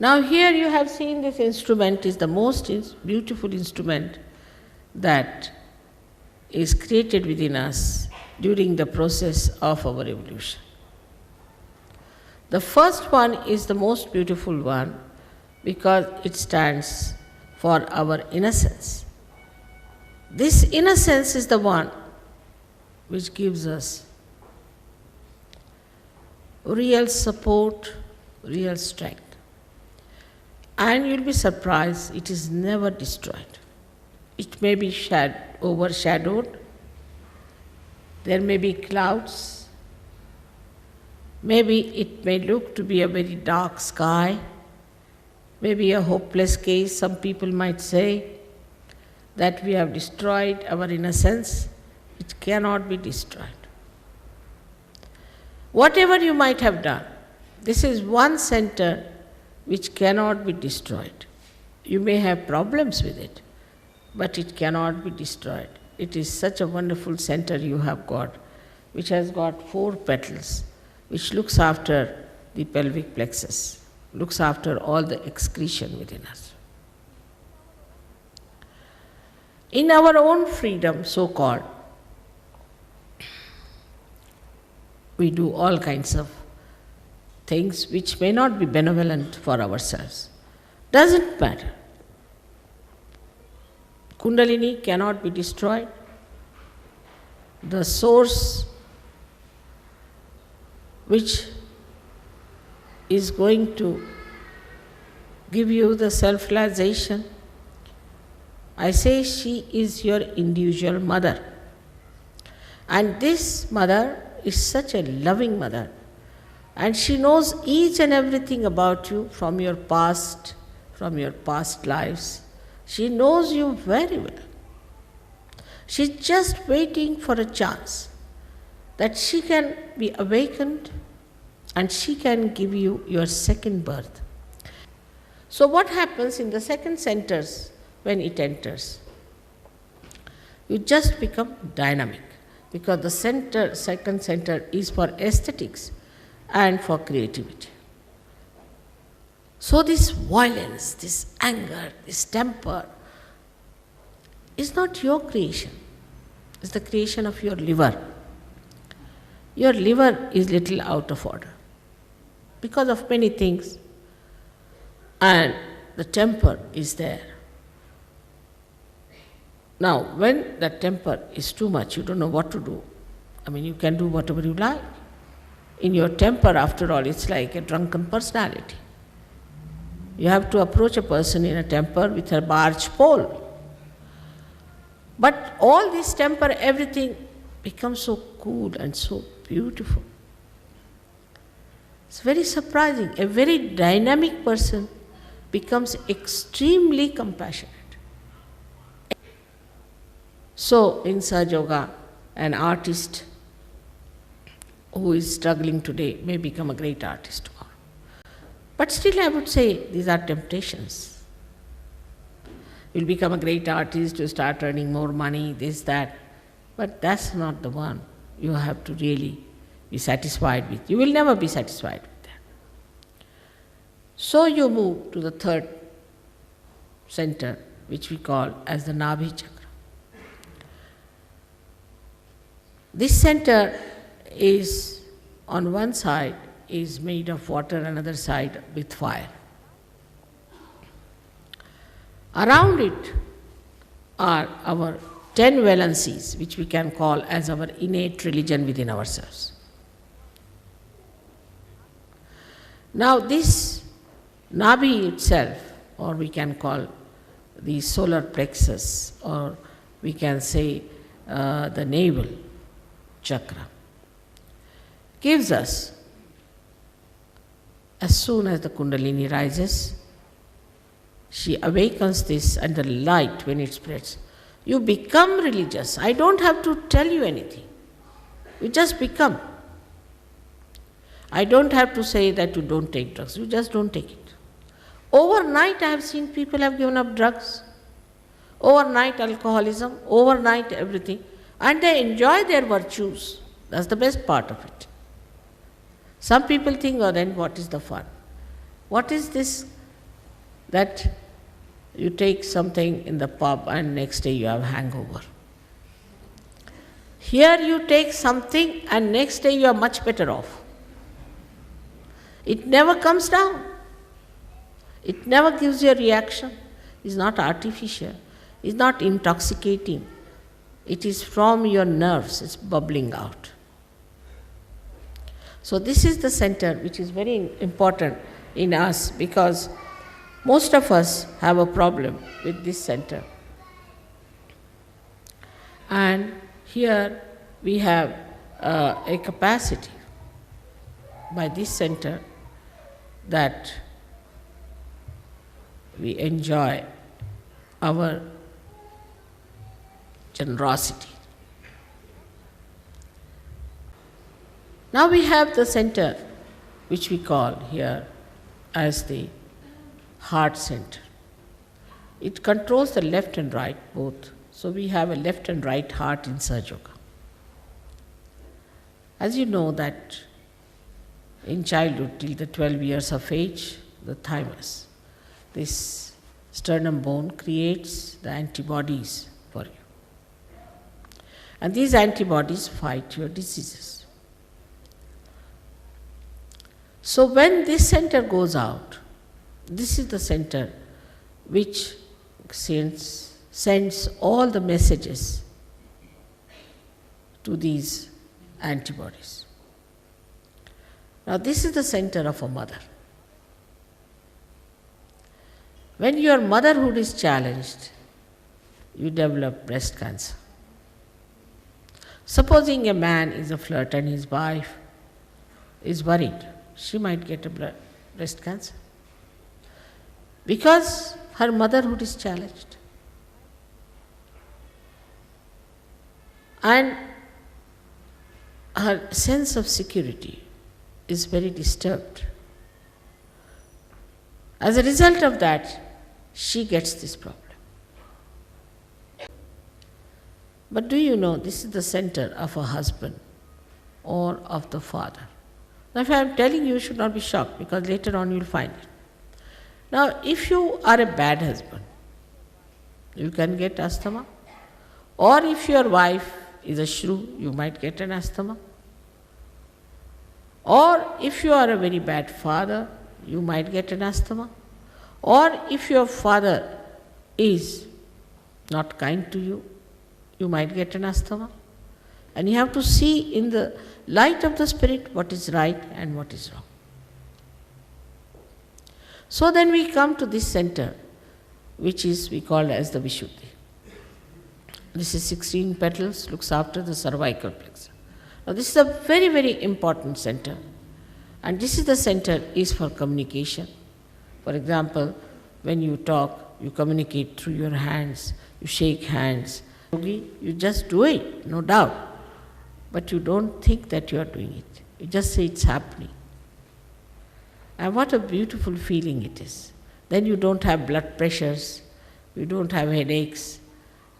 Now here you have seen this instrument is the most beautiful instrument that is created within us during the process of our evolution. The first one is the most beautiful one because it stands for our innocence. This innocence is the one which gives us real support, real strength. And you'll be surprised, it is never destroyed. It may be overshadowed, there may be clouds, maybe it may look to be a very dark sky, maybe a hopeless case. Some people might say that we have destroyed our innocence. It cannot be destroyed. Whatever you might have done, this is one center which cannot be destroyed. You may have problems with it, but it cannot be destroyed. It is such a wonderful center you have got, which has got 4 petals, which looks after the pelvic plexus, looks after all the excretion within us. In our own freedom, so-called, we do all kinds of things which may not be benevolent for ourselves. Doesn't matter. Kundalini cannot be destroyed. The source which is going to give you the self-realization, I say she is your individual mother. And this mother is such a loving mother. And she knows each and everything about you from your past lives. She knows you very well. She's just waiting for a chance that she can be awakened and she can give you your second birth. So what happens in the second centers when it enters? You just become dynamic because the second center is for aesthetics and for creativity. So this violence, this anger, this temper is not your creation. It's the creation of your liver. Your liver is little out of order because of many things, and the temper is there. Now, when the temper is too much, you don't know what to do. I mean, you can do whatever you like. In your temper, after all, it's like a drunken personality. You have to approach a person in a temper with a barge pole. But all this temper, everything becomes so cool and so beautiful. It's very surprising. A very dynamic person becomes extremely compassionate. So, in Sahaja Yoga, an artist who is struggling today may become a great artist tomorrow. But still I would say these are temptations. You'll become a great artist, you start earning more money, this, that. But that's not the one you have to really be satisfied with. You will never be satisfied with that. So you move to the third center, which we call as the Nabhi chakra. This center is, on one side, is made of water, another side with fire. Around it are our 10 valencies, which we can call as our innate religion within ourselves. Now this Nabhi itself, or we can call the solar plexus, or we can say the navel chakra, gives us, as soon as the Kundalini rises, she awakens this, and the light, when it spreads, you become religious. I don't have to tell you anything. You just become. I don't have to say that you don't take drugs. You just don't take it. Overnight, I have seen people have given up drugs. Overnight alcoholism, overnight everything. And they enjoy their virtues. That's the best part of it. Some people think, oh, then what is the fun? What is this that you take something in the pub and next day you have hangover. Here you take something and next day you are much better off. It never comes down. It never gives you a reaction. It's not artificial. It's not intoxicating. It is from your nerves. It's bubbling out. So this is the center which is very important in us, because most of us have a problem with this center. And here we have a capacity by this center that we enjoy our generosity. Now we have the center which we call here as the heart center. It controls the left and right both. So we have a left and right heart in Sahaja Yoga. As you know that in childhood till the 12 years of age, the thymus, this sternum bone creates the antibodies for you. And these antibodies fight your diseases. So when this center goes out, this is the center which sends all the messages to these antibodies. Now this is the center of a mother. When your motherhood is challenged, you develop breast cancer. Supposing a man is a flirt and his wife is worried, she might get a breast cancer because her motherhood is challenged. And her sense of security is very disturbed. As a result of that, she gets this problem. But do you know this is the center of a husband or of the father? Now if I am telling you, you should not be shocked, because later on you will find it. Now if you are a bad husband, you can get asthma. Or if your wife is a shrew, you might get an asthma. Or if you are a very bad father, you might get an asthma. Or if your father is not kind to you, you might get an asthma. And you have to see in the light of the spirit what is right and what is wrong. So then we come to this center, which is we call as the Vishuddhi. This is 16 petals, looks after the cervical plexus. Now this is a very, very important center. And this is the center is for communication. For example, when you talk, you communicate through your hands, you shake hands. You just do it, no doubt. But you don't think that you are doing it. You just say it's happening. And what a beautiful feeling it is. Then you don't have blood pressures, you don't have headaches,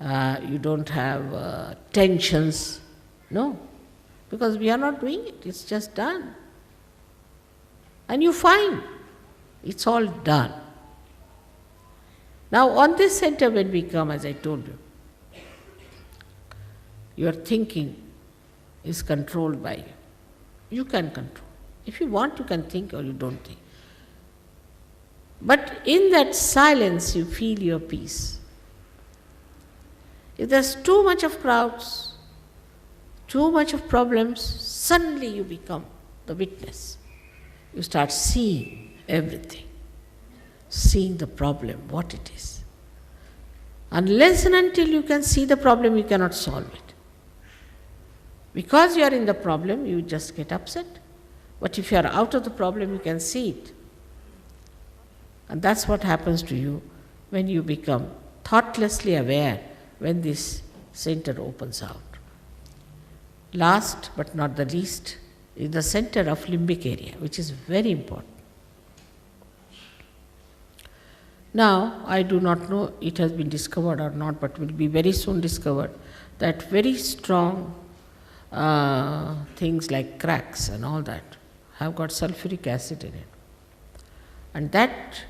you don't have tensions. No, because we are not doing it, it's just done. And you find it's all done. Now on this center when we come, as I told you, your thinking is controlled by you. You can control. If you want, you can think, or you don't think. But in that silence, you feel your peace. If there's too much of crowds, too much of problems, suddenly you become the witness. You start seeing everything, seeing the problem, what it is. Unless and until you can see the problem, you cannot solve it. Because you are in the problem, you just get upset. But if you are out of the problem, you can see it. And that's what happens to you when you become thoughtlessly aware when this center opens out. Last but not the least is the center of limbic area, which is very important. Now, I do not know it has been discovered or not, but will be very soon discovered that very strong things like cracks and all that have got sulfuric acid in it. And that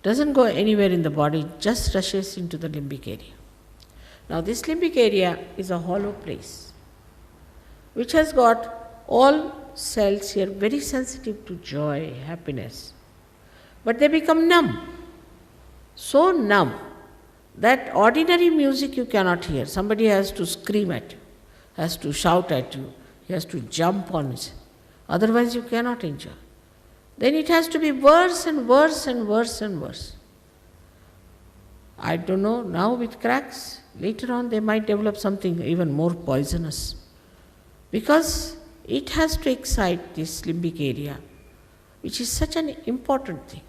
doesn't go anywhere in the body, just rushes into the limbic area. Now this limbic area is a hollow place, which has got all cells here very sensitive to joy, happiness. But they become numb, so numb that ordinary music you cannot hear. Somebody has to scream at you, has to shout at you, he has to jump on it. Otherwise you cannot enjoy. Then it has to be worse and worse and worse and worse. I don't know, now with cracks, later on they might develop something even more poisonous. Because it has to excite this limbic area, which is such an important thing.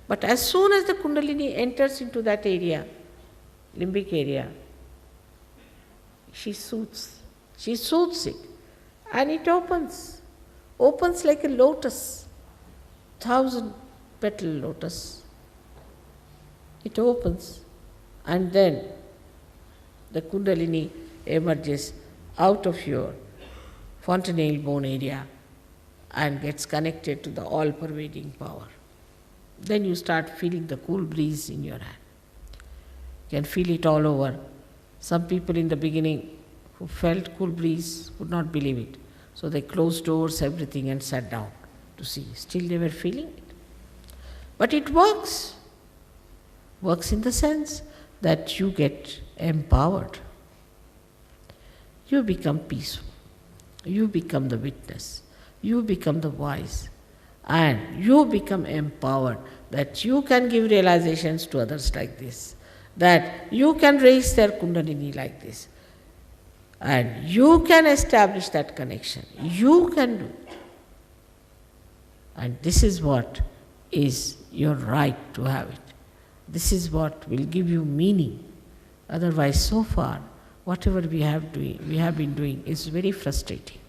But as soon as the Kundalini enters into that area, limbic area, she soothes it, and it opens like a lotus, 1,000-petal lotus. It opens, and then the Kundalini emerges out of your fontanelle bone area and gets connected to the all-pervading power. Then you start feeling the cool breeze in your hand. You can feel it all over. Some people in the beginning who felt cool breeze would not believe it. So they closed doors, everything, and sat down to see. Still they were feeling it. But it works. Works in the sense that you get empowered. You become peaceful. You become the witness. You become the wise. And you become empowered that you can give realizations to others like this, that you can raise their Kundalini like this, and you can establish that connection. You can do it. And this is what is your right to have it. This is what will give you meaning. Otherwise, so far, whatever we have been doing is very frustrating.